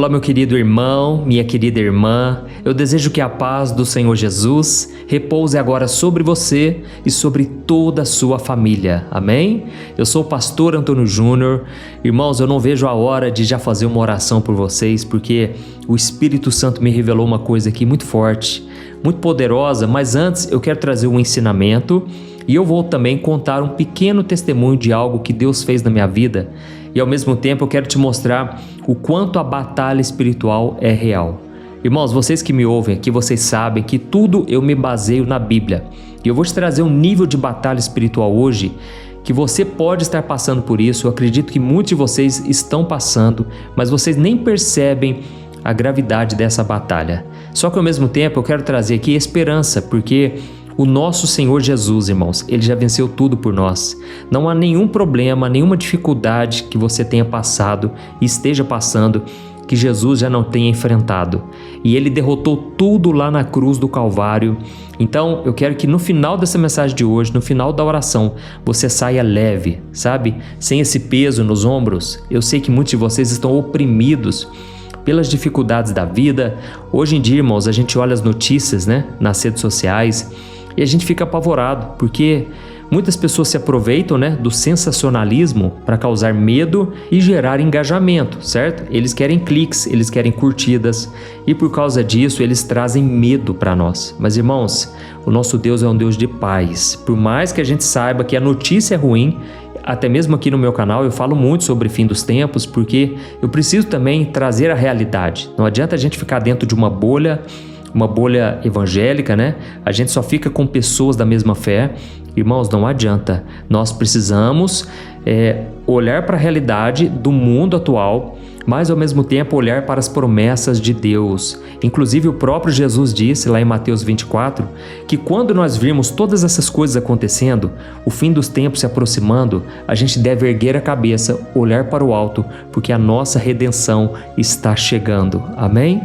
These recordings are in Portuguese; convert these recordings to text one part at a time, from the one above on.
Olá, meu querido irmão, minha querida irmã. Eu desejo que a paz do Senhor Jesus repouse agora sobre você e sobre toda a sua família. Amém? Eu sou o pastor Antônio Júnior. Irmãos, eu não vejo a hora de já fazer uma oração por vocês, porque o Espírito Santo me revelou uma coisa aqui muito forte, muito poderosa, mas antes eu quero trazer um ensinamento e eu vou também contar um pequeno testemunho de algo que Deus fez na minha vida. E ao mesmo tempo eu quero te mostrar o quanto a batalha espiritual é real. Irmãos, vocês que me ouvem aqui, vocês sabem que tudo eu me baseio na Bíblia. E eu vou te trazer um nível de batalha espiritual hoje que você pode estar passando por isso. Eu acredito que muitos de vocês estão passando, mas vocês nem percebem a gravidade dessa batalha. Só que ao mesmo tempo eu quero trazer aqui esperança, porque o nosso Senhor Jesus, irmãos, Ele já venceu tudo por nós. Não há nenhum problema, nenhuma dificuldade que você tenha passado e esteja passando que Jesus já não tenha enfrentado. E Ele derrotou tudo lá na cruz do Calvário. Então, eu quero que no final dessa mensagem de hoje, no final da oração, você saia leve, sabe? Sem esse peso nos ombros. Eu sei que muitos de vocês estão oprimidos pelas dificuldades da vida. Hoje em dia, irmãos, a gente olha as notícias, nas redes sociais, e a gente fica apavorado, porque muitas pessoas se aproveitam, do sensacionalismo para causar medo e gerar engajamento, certo? Eles querem cliques, eles querem curtidas, e por causa disso eles trazem medo para nós. Mas irmãos, o nosso Deus é um Deus de paz. Por mais que a gente saiba que a notícia é ruim, até mesmo aqui no meu canal eu falo muito sobre fim dos tempos, porque eu preciso também trazer a realidade. Não adianta a gente ficar dentro de uma bolha evangélica, A gente só fica com pessoas da mesma fé. Irmãos, não adianta. Nós precisamos olhar para a realidade do mundo atual, mas ao mesmo tempo olhar para as promessas de Deus. Inclusive o próprio Jesus disse lá em Mateus 24, que quando nós virmos todas essas coisas acontecendo, o fim dos tempos se aproximando, a gente deve erguer a cabeça, olhar para o alto, porque a nossa redenção está chegando. Amém?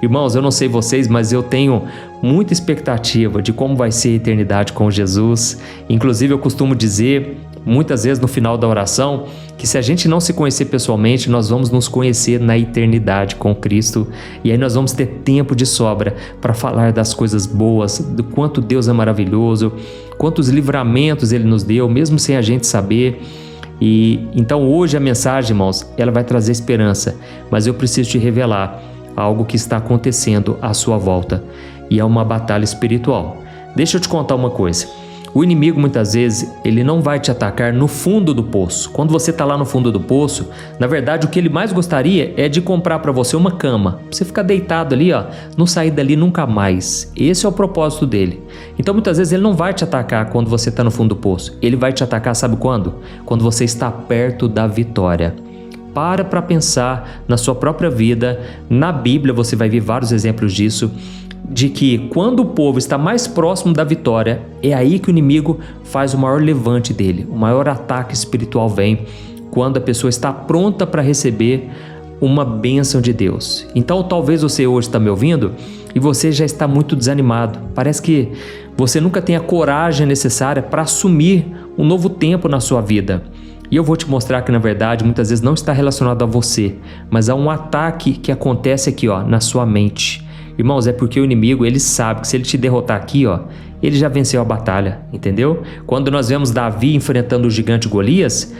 Irmãos, eu não sei vocês, mas eu tenho muita expectativa de como vai ser a eternidade com Jesus. Inclusive eu costumo dizer, muitas vezes no final da oração, que se a gente não se conhecer pessoalmente, nós vamos nos conhecer na eternidade com Cristo. E aí nós vamos ter tempo de sobra para falar das coisas boas, do quanto Deus é maravilhoso, quantos livramentos Ele nos deu, mesmo sem a gente saber. E então hoje a mensagem, irmãos, ela vai trazer esperança, mas eu preciso te revelar algo que está acontecendo à sua volta, e é uma batalha espiritual. Deixa eu te contar uma coisa. O inimigo muitas vezes ele não vai te atacar no fundo do poço. Quando você está lá no fundo do poço, na verdade o que ele mais gostaria é de comprar para você uma cama, pra você ficar deitado ali, não sair dali nunca mais. Esse é o propósito dele. Então muitas vezes ele não vai te atacar quando você está no fundo do poço. Ele vai te atacar, sabe quando? Quando você está perto da vitória. Para pensar na sua própria vida. Na Bíblia você vai ver vários exemplos disso, de que quando o povo está mais próximo da vitória, é aí que o inimigo faz o maior levante dele, o maior ataque espiritual vem quando a pessoa está pronta para receber uma bênção de Deus. Então talvez você hoje está me ouvindo e você já está muito desanimado, parece que você nunca tem a coragem necessária para assumir um novo tempo na sua vida. E eu vou te mostrar que na verdade muitas vezes não está relacionado a você, mas a um ataque que acontece aqui na sua mente. Irmãos, é porque o inimigo ele sabe que se ele te derrotar aqui, ele já venceu a batalha, entendeu? Quando nós vemos Davi enfrentando o gigante Golias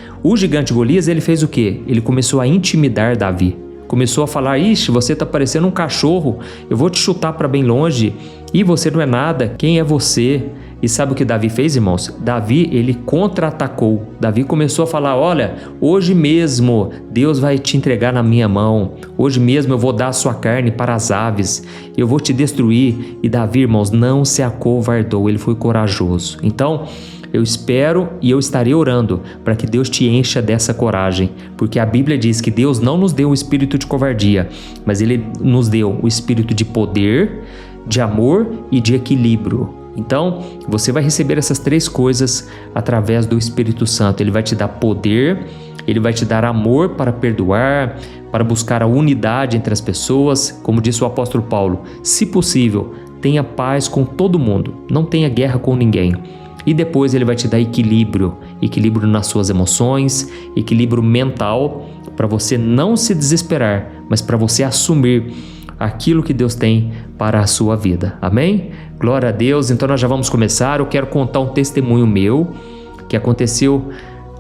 ele fez o quê? Ele começou a intimidar Davi. Começou a falar, ixi, você tá parecendo um cachorro, eu vou te chutar para bem longe, e você não é nada, quem é você? E sabe o que Davi fez, irmãos? Davi, ele contra-atacou. Davi começou a falar, olha, hoje mesmo Deus vai te entregar na minha mão. Hoje mesmo eu vou dar a sua carne para as aves. Eu vou te destruir. E Davi, irmãos, não se acovardou. Ele foi corajoso. Então, eu espero e eu estarei orando para que Deus te encha dessa coragem. Porque a Bíblia diz que Deus não nos deu o espírito de covardia, mas Ele nos deu o espírito de poder, de amor e de equilíbrio. Então, você vai receber essas três coisas através do Espírito Santo. Ele vai te dar poder, Ele vai te dar amor para perdoar, para buscar a unidade entre as pessoas. Como disse o apóstolo Paulo, se possível, tenha paz com todo mundo, não tenha guerra com ninguém. E depois Ele vai te dar equilíbrio nas suas emoções, equilíbrio mental, para você não se desesperar, mas para você assumir aquilo que Deus tem para a sua vida. Amém? Glória a Deus. Então nós já vamos começar. Eu quero contar um testemunho meu que aconteceu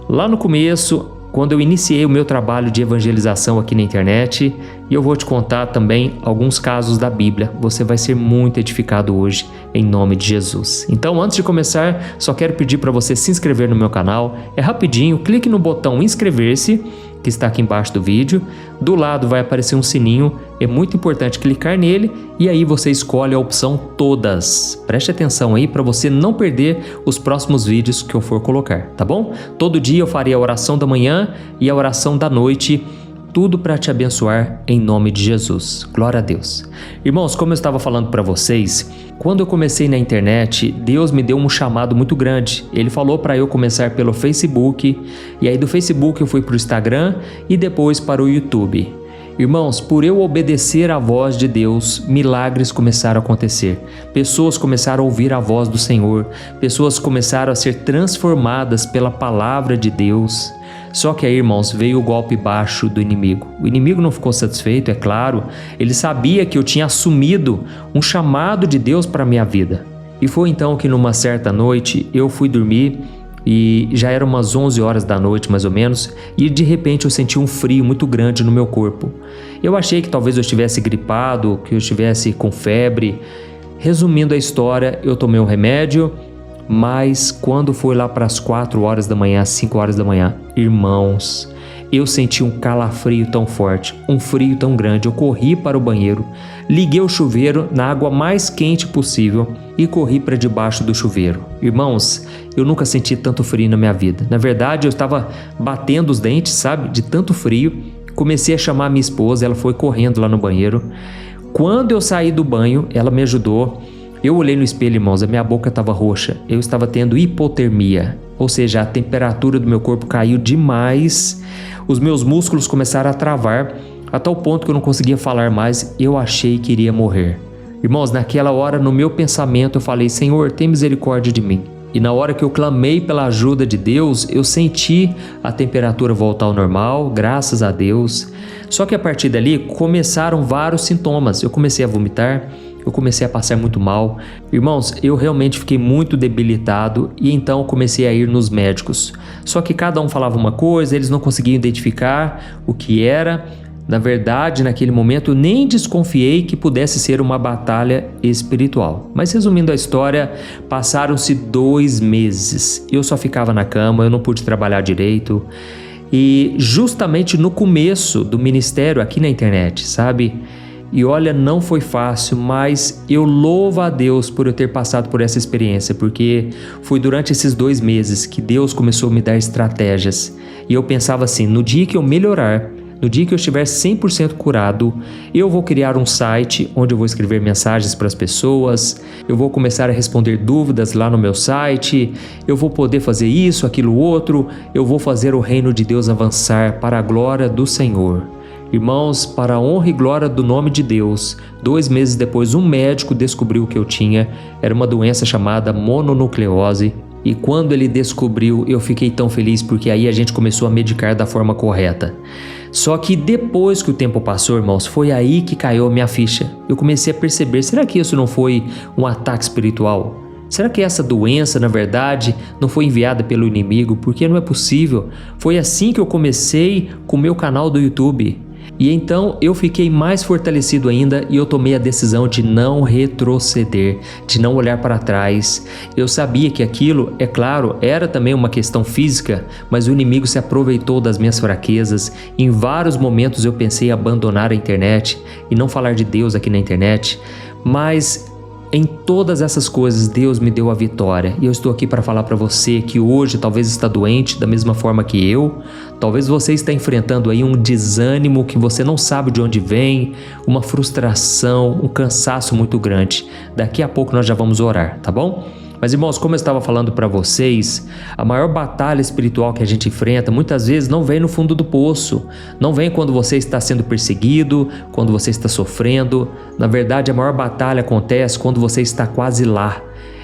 lá no começo, quando eu iniciei o meu trabalho de evangelização aqui na internet, e eu vou te contar também alguns casos da Bíblia. Você vai ser muito edificado hoje, em nome de Jesus. Então, antes de começar, só quero pedir para você se inscrever no meu canal. É rapidinho, clique no botão inscrever-se, que está aqui embaixo do vídeo. Do lado vai aparecer um sininho, é muito importante clicar nele e aí você escolhe a opção todas. Preste atenção aí para você não perder os próximos vídeos que eu for colocar, tá bom? Todo dia eu farei a oração da manhã e a oração da noite, tudo para te abençoar em nome de Jesus. Glória a Deus. Irmãos, como eu estava falando para vocês, quando eu comecei na internet, Deus me deu um chamado muito grande. Ele falou para eu começar pelo Facebook, e aí do Facebook eu fui para o Instagram e depois para o YouTube. Irmãos, por eu obedecer à voz de Deus, milagres começaram a acontecer. Pessoas começaram a ouvir a voz do Senhor. Pessoas começaram a ser transformadas pela palavra de Deus. Só que aí, irmãos, veio o golpe baixo do inimigo. O inimigo não ficou satisfeito, é claro. Ele sabia que eu tinha assumido um chamado de Deus para a minha vida. E foi então que numa certa noite eu fui dormir e já eram umas 11 horas da noite mais ou menos, e de repente eu senti um frio muito grande no meu corpo. Eu achei que talvez eu estivesse gripado, que eu estivesse com febre. Resumindo a história, eu tomei um remédio, mas quando foi lá para as 4 horas da manhã, 5 horas da manhã, irmãos, eu senti um calafrio tão forte, um frio tão grande. Eu corri para o banheiro, liguei o chuveiro na água mais quente possível e corri para debaixo do chuveiro. Irmãos, eu nunca senti tanto frio na minha vida. Na verdade, eu estava batendo os dentes, sabe, de tanto frio. Comecei a chamar a minha esposa, ela foi correndo lá no banheiro. Quando eu saí do banho, ela me ajudou. Eu olhei no espelho, irmãos, a minha boca estava roxa. Eu estava tendo hipotermia, ou seja, a temperatura do meu corpo caiu demais. Os meus músculos começaram a travar, a tal ponto que eu não conseguia falar mais. Eu achei que iria morrer. Irmãos, naquela hora, no meu pensamento, eu falei: Senhor, tem misericórdia de mim. E na hora que eu clamei pela ajuda de Deus, eu senti a temperatura voltar ao normal, graças a Deus. Só que a partir dali começaram vários sintomas. Eu comecei a vomitar, eu comecei a passar muito mal. Irmãos, eu realmente fiquei muito debilitado e então comecei a ir nos médicos. Só que cada um falava uma coisa, eles não conseguiam identificar o que era. Na verdade, naquele momento, eu nem desconfiei que pudesse ser uma batalha espiritual. Mas resumindo a história, passaram-se 2 meses. Eu só ficava na cama, eu não pude trabalhar direito. E justamente no começo do ministério aqui na internet, sabe? E olha, não foi fácil, mas eu louvo a Deus por eu ter passado por essa experiência, porque foi durante esses 2 meses que Deus começou a me dar estratégias. E eu pensava assim, no dia que eu melhorar, no dia que eu estiver 100% curado, eu vou criar um site onde eu vou escrever mensagens para as pessoas, eu vou começar a responder dúvidas lá no meu site, eu vou poder fazer isso, aquilo, outro, eu vou fazer o reino de Deus avançar para a glória do Senhor. Irmãos, para a honra e glória do nome de Deus, 2 meses depois um médico descobriu o que eu tinha, era uma doença chamada mononucleose. E quando ele descobriu, eu fiquei tão feliz porque aí a gente começou a medicar da forma correta. Só que depois que o tempo passou, irmãos, foi aí que caiu a minha ficha. Eu comecei a perceber, será que isso não foi um ataque espiritual? Será que essa doença, na verdade, não foi enviada pelo inimigo? Porque não é possível. Foi assim que eu comecei com o meu canal do YouTube. E então eu fiquei mais fortalecido ainda e eu tomei a decisão de não retroceder, de não olhar para trás. Eu sabia que aquilo, é claro, era também uma questão física, mas o inimigo se aproveitou das minhas fraquezas. Em vários momentos eu pensei em abandonar a internet e não falar de Deus aqui na internet, mas em todas essas coisas Deus me deu a vitória e eu estou aqui para falar para você que hoje talvez está doente da mesma forma que eu, talvez você está enfrentando aí um desânimo que você não sabe de onde vem, uma frustração, um cansaço muito grande. Daqui a pouco nós já vamos orar, tá bom? Mas irmãos, como eu estava falando para vocês, a maior batalha espiritual que a gente enfrenta muitas vezes não vem no fundo do poço, não vem quando você está sendo perseguido, quando você está sofrendo. Na verdade, a maior batalha acontece quando você está quase lá.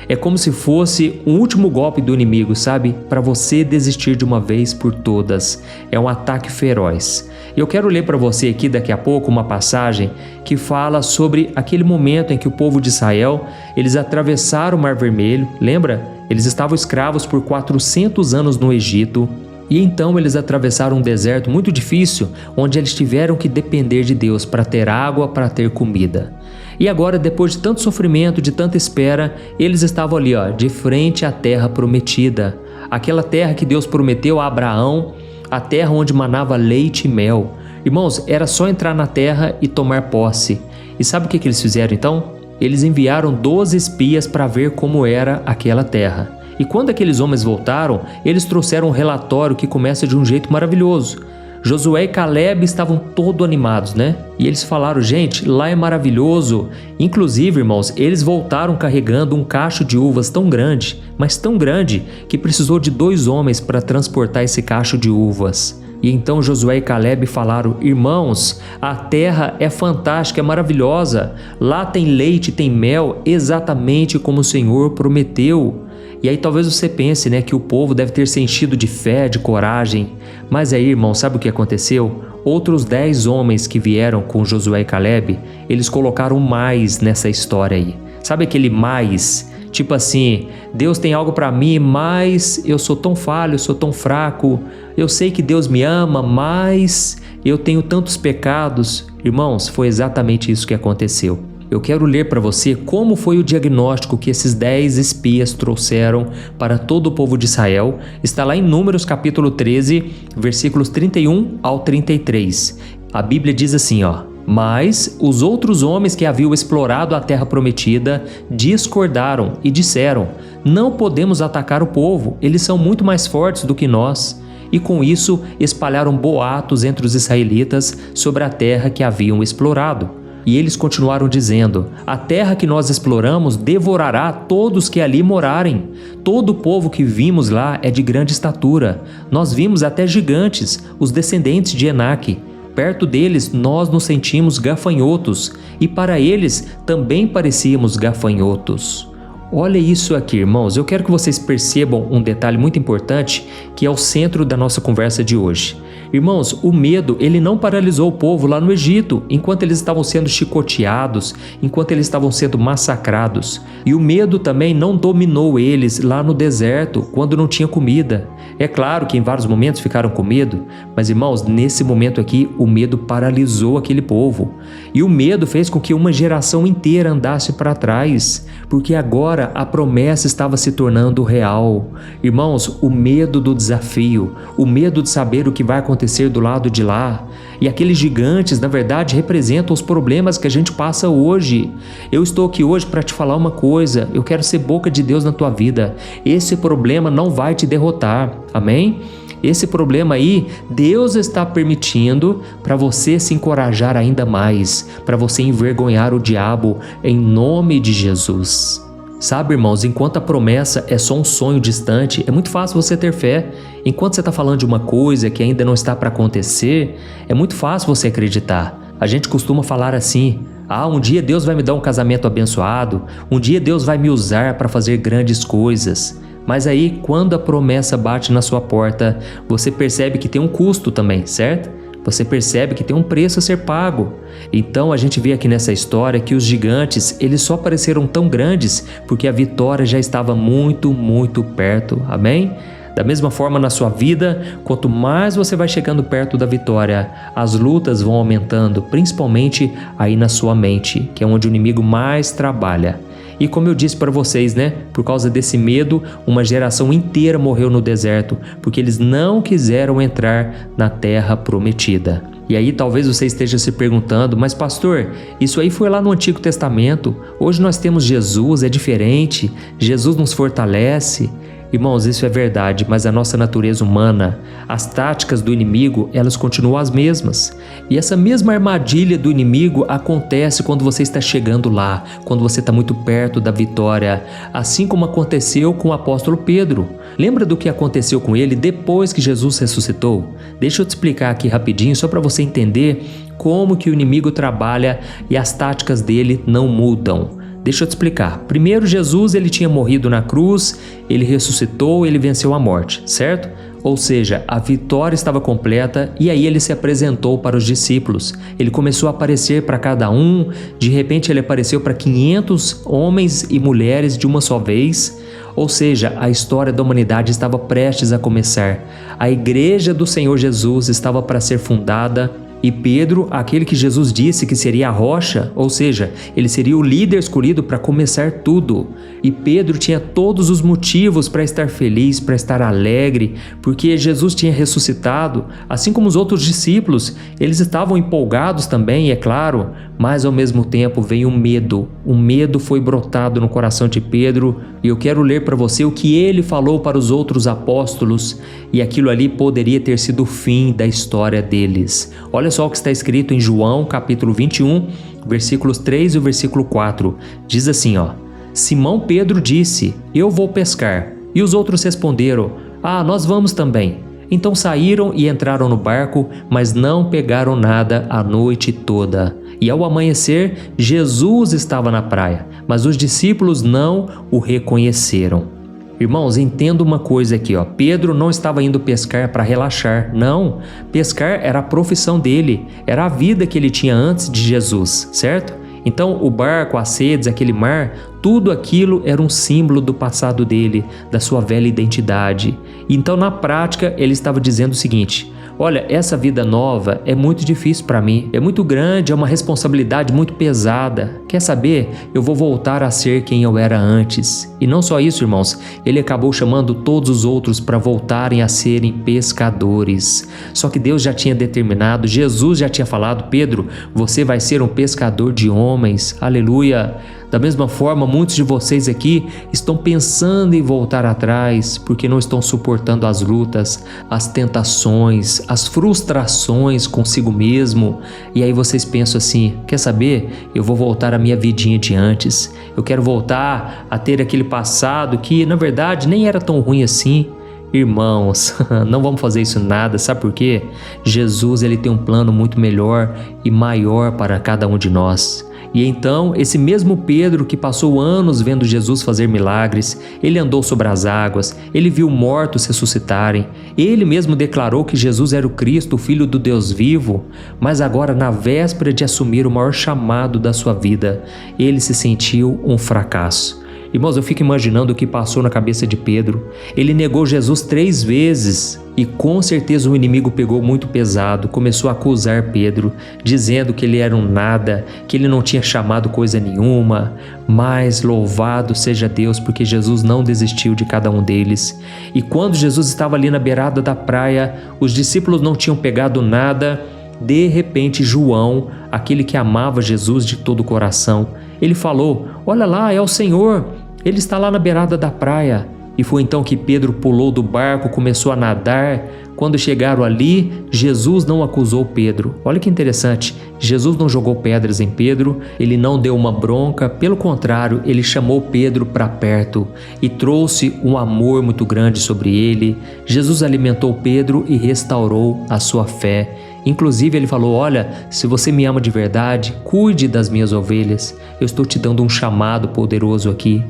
É como se fosse um último golpe do inimigo, sabe? Para você desistir de uma vez por todas. É um ataque feroz. Eu quero ler para você aqui daqui a pouco uma passagem que fala sobre aquele momento em que o povo de Israel, eles atravessaram o Mar Vermelho, lembra? Eles estavam escravos por 400 anos no Egito. E então eles atravessaram um deserto muito difícil, onde eles tiveram que depender de Deus para ter água, para ter comida. E agora, depois de tanto sofrimento, de tanta espera, eles estavam ali, de frente à terra prometida. Aquela terra que Deus prometeu a Abraão, a terra onde manava leite e mel. Irmãos, era só entrar na terra e tomar posse. E sabe o que eles fizeram então? Eles enviaram 12 espias para ver como era aquela terra. E quando aqueles homens voltaram, eles trouxeram um relatório que começa de um jeito maravilhoso. Josué e Caleb estavam todos animados, né? E eles falaram, gente, lá é maravilhoso. Inclusive, irmãos, eles voltaram carregando um cacho de uvas tão grande, mas tão grande, que precisou de 2 homens para transportar esse cacho de uvas. E então Josué e Caleb falaram, irmãos, a terra é fantástica, é maravilhosa. Lá tem leite, tem mel, exatamente como o Senhor prometeu. E aí talvez você pense, né, que o povo deve ter se enchido de fé, de coragem. Mas aí, irmão, sabe o que aconteceu? Outros 10 homens que vieram com Josué e Caleb, eles colocaram mais nessa história aí. Sabe aquele mais? Tipo assim, Deus tem algo para mim, mas eu sou tão falho, eu sou tão fraco. Eu sei que Deus me ama, mas eu tenho tantos pecados. Irmãos, foi exatamente isso que aconteceu. Eu quero ler para você como foi o diagnóstico que esses 10 espias trouxeram para todo o povo de Israel. Está lá em Números capítulo 13, versículos 31 ao 33. A Bíblia diz assim, Mas os outros homens que haviam explorado a terra prometida discordaram e disseram, não podemos atacar o povo, eles são muito mais fortes do que nós. E com isso espalharam boatos entre os israelitas sobre a terra que haviam explorado. E eles continuaram dizendo, a terra que nós exploramos devorará todos que ali morarem. Todo o povo que vimos lá é de grande estatura. Nós vimos até gigantes, os descendentes de Enaque. Perto deles nós nos sentimos gafanhotos, e para eles também parecíamos gafanhotos. Olha isso aqui, irmãos, eu quero que vocês percebam um detalhe muito importante que é o centro da nossa conversa de hoje. Irmãos, o medo, ele não paralisou o povo lá no Egito, enquanto eles estavam sendo chicoteados, enquanto eles estavam sendo massacrados. E o medo também não dominou eles lá no deserto, quando não tinha comida. É claro que em vários momentos ficaram com medo, mas irmãos, nesse momento aqui, o medo paralisou aquele povo. E o medo fez com que uma geração inteira andasse para trás, porque agora a promessa estava se tornando real. Irmãos, o medo do desafio, o medo de saber o que vai acontecer do lado de lá. E aqueles gigantes, na verdade, representam os problemas que a gente passa hoje. Eu estou aqui hoje para te falar uma coisa, eu quero ser boca de Deus na tua vida. Esse problema não vai te derrotar, amém? Esse problema aí, Deus está permitindo para você se encorajar ainda mais, para você envergonhar o diabo em nome de Jesus. Sabe, irmãos, enquanto a promessa é só um sonho distante, é muito fácil você ter fé. Enquanto você está falando de uma coisa que ainda não está para acontecer, é muito fácil você acreditar. A gente costuma falar assim, um dia Deus vai me dar um casamento abençoado, um dia Deus vai me usar para fazer grandes coisas. Mas aí, quando a promessa bate na sua porta, você percebe que tem um custo também, certo? Você percebe que tem um preço a ser pago. Então a gente vê aqui nessa história que os gigantes, eles só pareceram tão grandes porque a vitória já estava muito, muito perto. Amém? Da mesma forma na sua vida, quanto mais você vai chegando perto da vitória, as lutas vão aumentando, principalmente aí na sua mente, que é onde o inimigo mais trabalha. E como eu disse para vocês, né? Por causa desse medo, uma geração inteira morreu no deserto, porque eles não quiseram entrar na terra prometida. E aí talvez você esteja se perguntando, mas pastor, isso aí foi lá no Antigo Testamento, hoje nós temos Jesus, é diferente, Jesus nos fortalece. Irmãos, isso é verdade, mas a nossa natureza humana, as táticas do inimigo, elas continuam as mesmas. E essa mesma armadilha do inimigo acontece quando você está chegando lá, quando você está muito perto da vitória, assim como aconteceu com o apóstolo Pedro. Lembra do que aconteceu com ele depois que Jesus ressuscitou? Deixa eu te explicar aqui rapidinho, só para você entender como que o inimigo trabalha e as táticas dele não mudam. Deixa eu te explicar. Primeiro, Jesus ele tinha morrido na cruz, ele ressuscitou, ele venceu a morte, certo? Ou seja, a vitória estava completa e aí ele se apresentou para os discípulos. Ele começou a aparecer para cada um, de repente ele apareceu para 500 homens e mulheres de uma só vez. Ou seja, a história da humanidade estava prestes a começar. A igreja do Senhor Jesus estava para ser fundada. E Pedro, aquele que Jesus disse que seria a rocha, ou seja, ele seria o líder escolhido para começar tudo. E Pedro tinha todos os motivos para estar feliz, para estar alegre, porque Jesus tinha ressuscitado, assim como os outros discípulos. Eles estavam empolgados também, é claro, mas ao mesmo tempo veio um medo. O medo foi brotado no coração de Pedro, e eu quero ler para você o que ele falou para os outros apóstolos, e aquilo ali poderia ter sido o fim da história deles. Olha só o que está escrito em João, capítulo 21, versículos 3 e o versículo 4. Diz assim, ó: Simão Pedro disse: Eu vou pescar. E os outros responderam: Nós vamos também. Então saíram e entraram no barco, mas não pegaram nada a noite toda. E ao amanhecer, Jesus estava na praia, mas os discípulos não o reconheceram. Irmãos, entenda uma coisa aqui, ó. Pedro não estava indo pescar para relaxar, não. Pescar era a profissão dele, era a vida que ele tinha antes de Jesus, certo? Então o barco, as sedes, aquele mar, tudo aquilo era um símbolo do passado dele, da sua velha identidade. Então na prática ele estava dizendo o seguinte: olha, essa vida nova é muito difícil para mim, é muito grande, é uma responsabilidade muito pesada. Quer saber? Eu vou voltar a ser quem eu era antes. E não só isso, irmãos, ele acabou chamando todos os outros para voltarem a serem pescadores. Só que Deus já tinha determinado, Jesus já tinha falado: Pedro, você vai ser um pescador de homens. Aleluia! Da mesma forma, muitos de vocês aqui estão pensando em voltar atrás porque não estão suportando as lutas, as tentações, as frustrações consigo mesmo. E aí vocês pensam assim: quer saber? Eu vou voltar à minha vidinha de antes. Eu quero voltar a ter aquele passado que, na verdade, nem era tão ruim assim. Irmãos, não vamos fazer isso nada, sabe por quê? Jesus ele tem um plano muito melhor e maior para cada um de nós. E então, esse mesmo Pedro que passou anos vendo Jesus fazer milagres, ele andou sobre as águas, ele viu mortos ressuscitarem, ele mesmo declarou que Jesus era o Cristo, o Filho do Deus vivo, mas agora, na véspera de assumir o maior chamado da sua vida, ele se sentiu um fracasso. Irmãos, eu fico imaginando o que passou na cabeça de Pedro. Ele negou Jesus 3 vezes e com certeza o inimigo pegou muito pesado, começou a acusar Pedro, dizendo que ele era um nada, que ele não tinha chamado coisa nenhuma. Mas louvado seja Deus, porque Jesus não desistiu de cada um deles. E quando Jesus estava ali na beirada da praia, os discípulos não tinham pegado nada. De repente, João, aquele que amava Jesus de todo o coração, ele falou: olha lá, é o Senhor. Ele está lá na beirada da praia. E foi então que Pedro pulou do barco, começou a nadar. Quando chegaram ali, Jesus não acusou Pedro. Olha que interessante, Jesus não jogou pedras em Pedro, ele não deu uma bronca, pelo contrário, ele chamou Pedro para perto e trouxe um amor muito grande sobre ele. Jesus alimentou Pedro e restaurou a sua fé. Inclusive ele falou: olha, se você me ama de verdade, cuide das minhas ovelhas. Eu estou te dando um chamado poderoso aqui.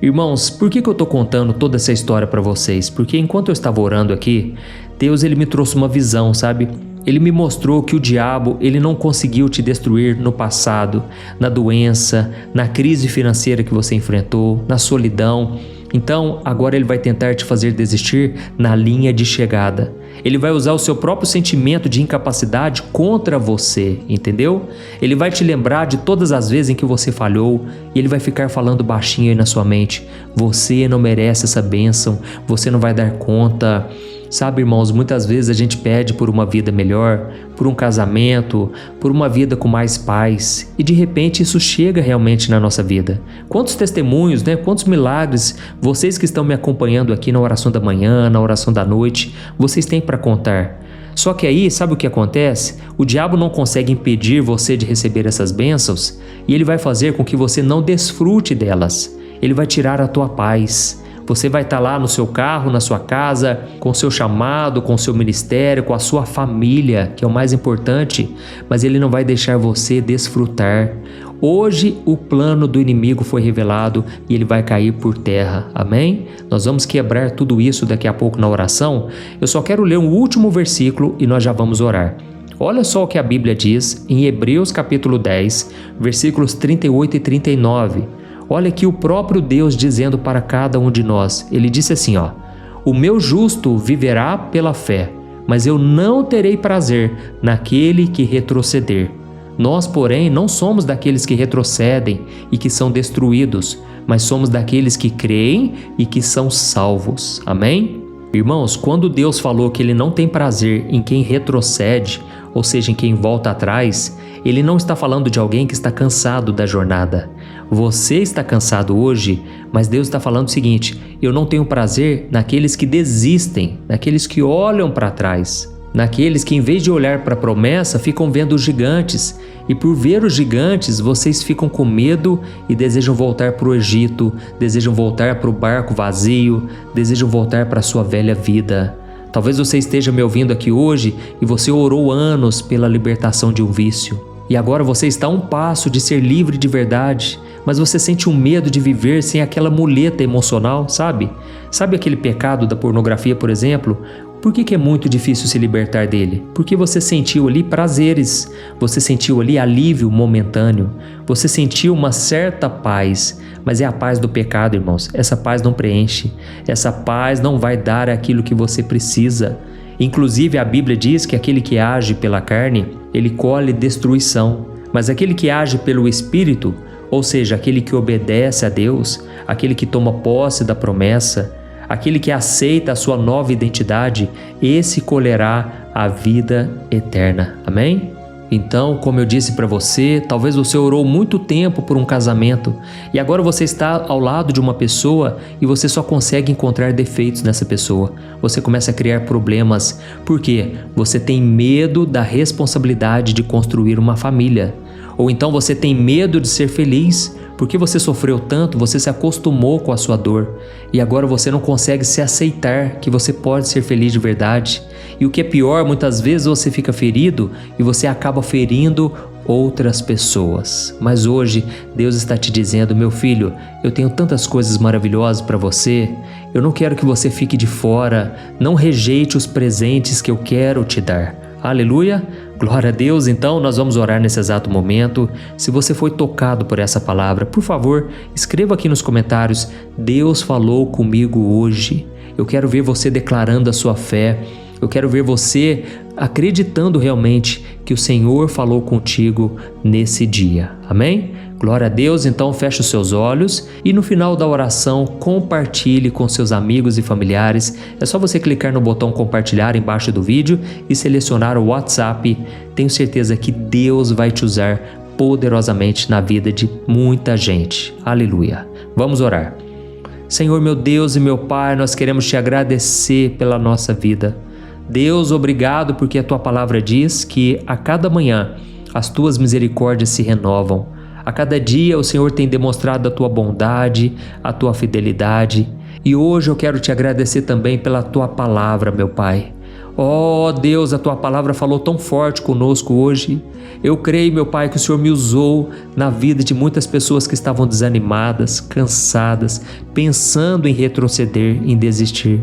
Irmãos, por que eu estou contando toda essa história para vocês? Porque enquanto eu estava orando aqui, Deus ele me trouxe uma visão, sabe? Ele me mostrou que o diabo ele não conseguiu te destruir no passado, na doença, na crise financeira que você enfrentou, na solidão. Então, agora ele vai tentar te fazer desistir na linha de chegada. Ele vai usar o seu próprio sentimento de incapacidade contra você, entendeu? Ele vai te lembrar de todas as vezes em que você falhou e ele vai ficar falando baixinho aí na sua mente: você não merece essa bênção, você não vai dar conta. Sabe, irmãos, muitas vezes a gente pede por uma vida melhor, por um casamento, por uma vida com mais paz, e de repente isso chega realmente na nossa vida. Quantos testemunhos, né? Quantos milagres vocês que estão me acompanhando aqui na oração da manhã, na oração da noite, vocês têm para contar. Só que aí, sabe o que acontece? O diabo não consegue impedir você de receber essas bênçãos e ele vai fazer com que você não desfrute delas. Ele vai tirar a tua paz. Você vai estar lá no seu carro, na sua casa, com o seu chamado, com o seu ministério, com a sua família, que é o mais importante, mas ele não vai deixar você desfrutar. Hoje o plano do inimigo foi revelado e ele vai cair por terra. Amém? Nós vamos quebrar tudo isso daqui a pouco na oração. Eu só quero ler um último versículo e nós já vamos orar. Olha só o que a Bíblia diz em Hebreus capítulo 10, versículos 38 e 39. Olha aqui o próprio Deus dizendo para cada um de nós. Ele disse assim, ó: o meu justo viverá pela fé, mas eu não terei prazer naquele que retroceder. Nós, porém, não somos daqueles que retrocedem e que são destruídos, mas somos daqueles que creem e que são salvos. Amém? Irmãos, quando Deus falou que Ele não tem prazer em quem retrocede, ou seja, em quem volta atrás, Ele não está falando de alguém que está cansado da jornada. Você está cansado hoje, mas Deus está falando o seguinte: eu não tenho prazer naqueles que desistem, naqueles que olham para trás. Naqueles que, em vez de olhar para a promessa, ficam vendo os gigantes. E por ver os gigantes, vocês ficam com medo e desejam voltar para o Egito, desejam voltar para o barco vazio, desejam voltar para a sua velha vida. Talvez você esteja me ouvindo aqui hoje e você orou anos pela libertação de um vício. E agora você está a um passo de ser livre de verdade, mas você sente um medo de viver sem aquela muleta emocional, sabe? Sabe aquele pecado da pornografia, por exemplo? Por que é muito difícil se libertar dele? Porque você sentiu ali prazeres, você sentiu ali alívio momentâneo, você sentiu uma certa paz, mas é a paz do pecado, irmãos. Essa paz não preenche, essa paz não vai dar aquilo que você precisa. Inclusive a Bíblia diz que aquele que age pela carne, ele colhe destruição, mas aquele que age pelo Espírito, ou seja, aquele que obedece a Deus, aquele que toma posse da promessa, aquele que aceita a sua nova identidade, esse colherá a vida eterna. Amém? Então, como eu disse para você, talvez você orou muito tempo por um casamento e agora você está ao lado de uma pessoa e você só consegue encontrar defeitos nessa pessoa. Você começa a criar problemas. Por quê? Você tem medo da responsabilidade de construir uma família. Ou então você tem medo de ser feliz. Porque você sofreu tanto, você se acostumou com a sua dor e agora você não consegue se aceitar que você pode ser feliz de verdade. E o que é pior, muitas vezes você fica ferido e você acaba ferindo outras pessoas. Mas hoje Deus está te dizendo: meu filho, eu tenho tantas coisas maravilhosas para você, eu não quero que você fique de fora, não rejeite os presentes que eu quero te dar. Aleluia! Glória a Deus. Então nós vamos orar nesse exato momento. Se você foi tocado por essa palavra, por favor, escreva aqui nos comentários: Deus falou comigo hoje. Eu quero ver você declarando a sua fé. Eu quero ver você acreditando realmente que o Senhor falou contigo nesse dia. Amém? Glória a Deus. Então feche os seus olhos e no final da oração compartilhe com seus amigos e familiares. É só você clicar no botão compartilhar embaixo do vídeo e selecionar o WhatsApp. Tenho certeza que Deus vai te usar poderosamente na vida de muita gente. Aleluia. Vamos orar. Senhor, meu Deus e meu Pai, nós queremos te agradecer pela nossa vida. Deus, obrigado porque a tua palavra diz que a cada manhã as tuas misericórdias se renovam. A cada dia o Senhor tem demonstrado a tua bondade, a tua fidelidade. E hoje eu quero te agradecer também pela tua palavra, meu Pai. Oh Deus, a tua palavra falou tão forte conosco hoje. Eu creio, meu Pai, que o Senhor me usou na vida de muitas pessoas que estavam desanimadas, cansadas, pensando em retroceder, em desistir.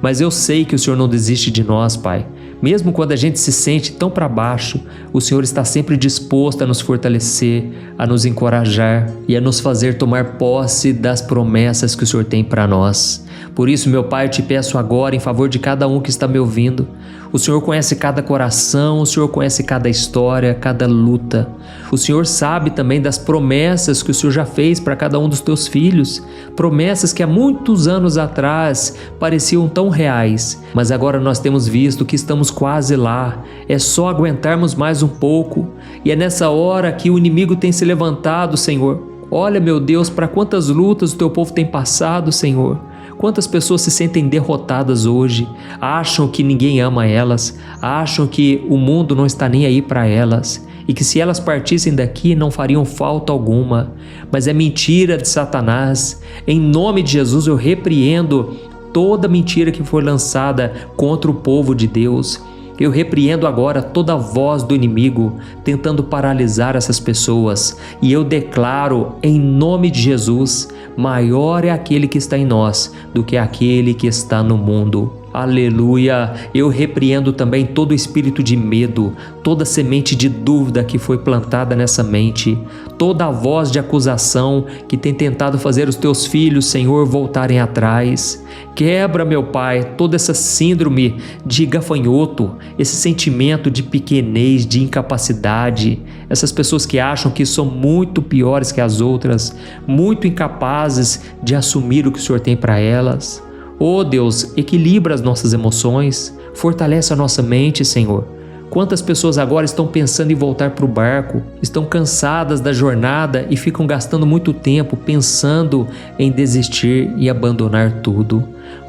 Mas eu sei que o Senhor não desiste de nós, Pai. Mesmo quando a gente se sente tão para baixo, o Senhor está sempre disposto a nos fortalecer, a nos encorajar e a nos fazer tomar posse das promessas que o Senhor tem para nós. Por isso, meu Pai, eu te peço agora em favor de cada um que está me ouvindo. O Senhor conhece cada coração, o Senhor conhece cada história, cada luta. O Senhor sabe também das promessas que o Senhor já fez para cada um dos teus filhos. Promessas que há muitos anos atrás pareciam tão reais, mas agora nós temos visto que estamos quase lá. É só aguentarmos mais um pouco. E é nessa hora que o inimigo tem se levantado, Senhor. Olha, meu Deus, para quantas lutas o teu povo tem passado, Senhor. Quantas pessoas se sentem derrotadas hoje, acham que ninguém ama elas, acham que o mundo não está nem aí para elas e que se elas partissem daqui não fariam falta alguma. Mas é mentira de Satanás. Em nome de Jesus eu repreendo toda mentira que foi lançada contra o povo de Deus. Eu repreendo agora toda voz do inimigo tentando paralisar essas pessoas e eu declaro em nome de Jesus: maior é aquele que está em nós do que aquele que está no mundo. Aleluia! Eu repreendo também todo espírito de medo, toda semente de dúvida que foi plantada nessa mente, toda voz de acusação que tem tentado fazer os teus filhos, Senhor, voltarem atrás. Quebra, meu Pai, toda essa síndrome de gafanhoto, esse sentimento de pequenez, de incapacidade, essas pessoas que acham que são muito piores que as outras, muito incapazes de assumir o que o Senhor tem para elas. Oh Deus, equilibra as nossas emoções, fortalece a nossa mente, Senhor. Quantas pessoas agora estão pensando em voltar para o barco, estão cansadas da jornada e ficam gastando muito tempo pensando em desistir e abandonar tudo.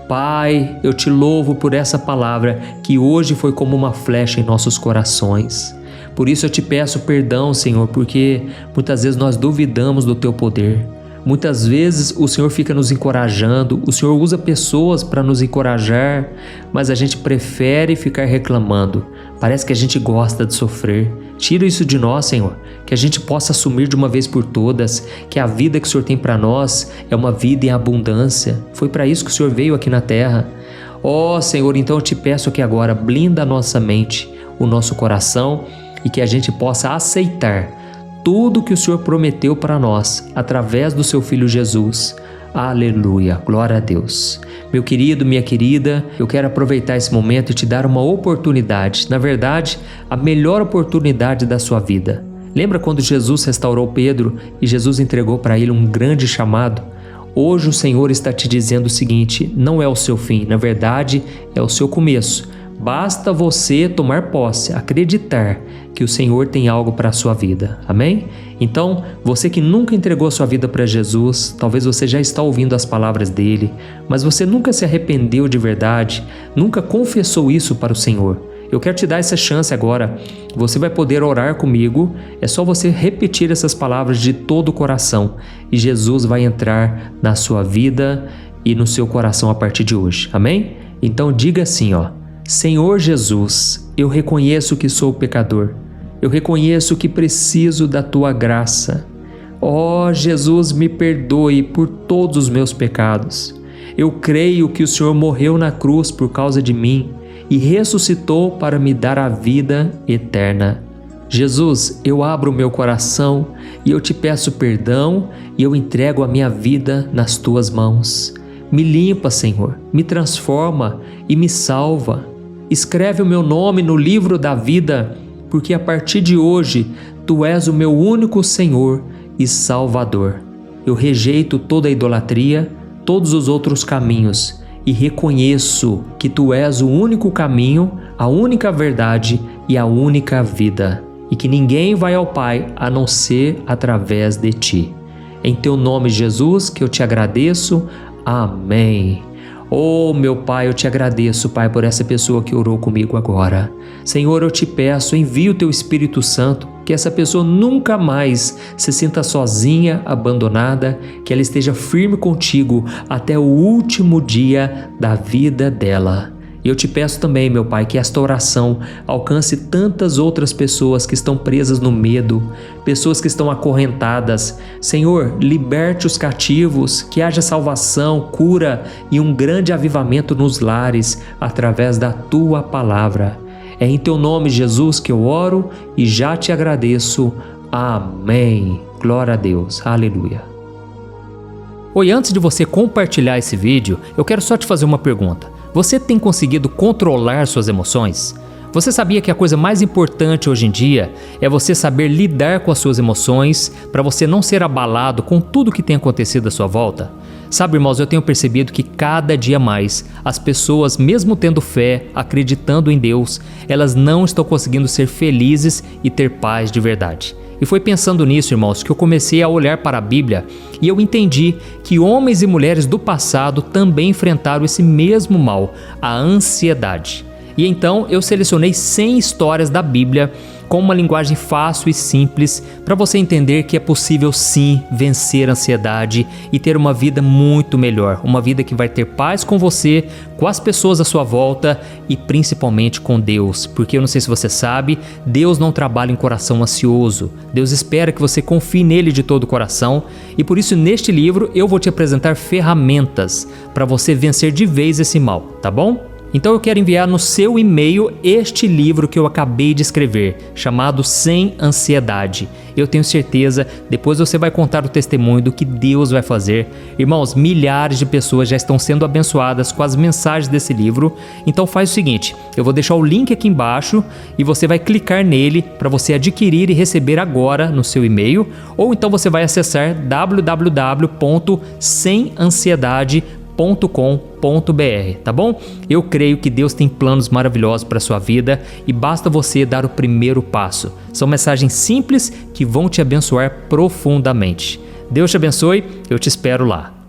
Pai, eu te louvo por essa palavra que hoje foi como uma flecha em nossos corações. Por isso eu te peço perdão, Senhor, porque muitas vezes nós duvidamos do teu poder. Muitas vezes o Senhor fica nos encorajando, o Senhor usa pessoas para nos encorajar, mas a gente prefere ficar reclamando. Parece que a gente gosta de sofrer. Tira isso de nós, Senhor, que a gente possa assumir de uma vez por todas que a vida que o Senhor tem para nós é uma vida em abundância. Foi para isso que o Senhor veio aqui na terra. Ó Senhor, então eu te peço aqui agora, blinda a nossa mente, o nosso coração e que a gente possa aceitar tudo que o Senhor prometeu para nós, através do seu Filho Jesus. Aleluia, glória a Deus. Meu querido, minha querida, eu quero aproveitar esse momento e te dar uma oportunidade, na verdade, a melhor oportunidade da sua vida. Lembra quando Jesus restaurou Pedro e Jesus entregou para ele um grande chamado? Hoje o Senhor está te dizendo o seguinte: não é o seu fim, na verdade, é o seu começo. Basta você tomar posse, acreditar que o Senhor tem algo para a sua vida, amém? Então, você que nunca entregou a sua vida para Jesus, talvez você já está ouvindo as palavras dele, mas você nunca se arrependeu de verdade, nunca confessou isso para o Senhor. Eu quero te dar essa chance agora, você vai poder orar comigo, é só você repetir essas palavras de todo o coração e Jesus vai entrar na sua vida e no seu coração a partir de hoje, amém? Então diga assim, ó: Senhor Jesus, eu reconheço que sou pecador. Eu reconheço que preciso da Tua graça. Ó Jesus, me perdoe por todos os meus pecados. Eu creio que o Senhor morreu na cruz por causa de mim e ressuscitou para me dar a vida eterna. Jesus, eu abro o meu coração e eu te peço perdão e eu entrego a minha vida nas Tuas mãos. Me limpa, Senhor, me transforma e me salva. Escreve o meu nome no livro da vida, porque a partir de hoje Tu és o meu único Senhor e Salvador. Eu rejeito toda a idolatria, todos os outros caminhos e reconheço que Tu és o único caminho, a única verdade e a única vida, e que ninguém vai ao Pai a não ser através de Ti. Em Teu nome, Jesus, que eu te agradeço. Amém. Oh, meu Pai, eu te agradeço, Pai, por essa pessoa que orou comigo agora. Senhor, eu te peço, envia o Teu Espírito Santo, que essa pessoa nunca mais se sinta sozinha, abandonada, que ela esteja firme contigo até o último dia da vida dela. E eu te peço também, meu Pai, que esta oração alcance tantas outras pessoas que estão presas no medo, pessoas que estão acorrentadas. Senhor, liberte os cativos, que haja salvação, cura e um grande avivamento nos lares através da Tua palavra. É em Teu nome, Jesus, que eu oro e já te agradeço. Amém. Glória a Deus. Aleluia. Oi, antes de você compartilhar esse vídeo, eu quero só te fazer uma pergunta. Você tem conseguido controlar suas emoções? Você sabia que a coisa mais importante hoje em dia é você saber lidar com as suas emoções para você não ser abalado com tudo que tem acontecido à sua volta? Sabe, irmãos, eu tenho percebido que cada dia mais as pessoas, mesmo tendo fé, acreditando em Deus, elas não estão conseguindo ser felizes e ter paz de verdade. E foi pensando nisso, irmãos, que eu comecei a olhar para a Bíblia e eu entendi que homens e mulheres do passado também enfrentaram esse mesmo mal, a ansiedade. E então eu selecionei 100 histórias da Bíblia com uma linguagem fácil e simples para você entender que é possível sim vencer a ansiedade e ter uma vida muito melhor, uma vida que vai ter paz com você, com as pessoas à sua volta e principalmente com Deus, porque eu não sei se você sabe, Deus não trabalha em coração ansioso, Deus espera que você confie nele de todo o coração e por isso neste livro eu vou te apresentar ferramentas para você vencer de vez esse mal, tá bom? Então eu quero enviar no seu e-mail este livro que eu acabei de escrever, chamado Sem Ansiedade. Eu tenho certeza, depois você vai contar o testemunho do que Deus vai fazer. Irmãos, milhares de pessoas já estão sendo abençoadas com as mensagens desse livro. Então faz o seguinte, eu vou deixar o link aqui embaixo e você vai clicar nele para você adquirir e receber agora no seu e-mail. Ou então você vai acessar www.semansiedade.com.br, tá bom? Eu creio que Deus tem planos maravilhosos para a sua vida e basta você dar o primeiro passo. São mensagens simples que vão te abençoar profundamente. Deus te abençoe, eu te espero lá.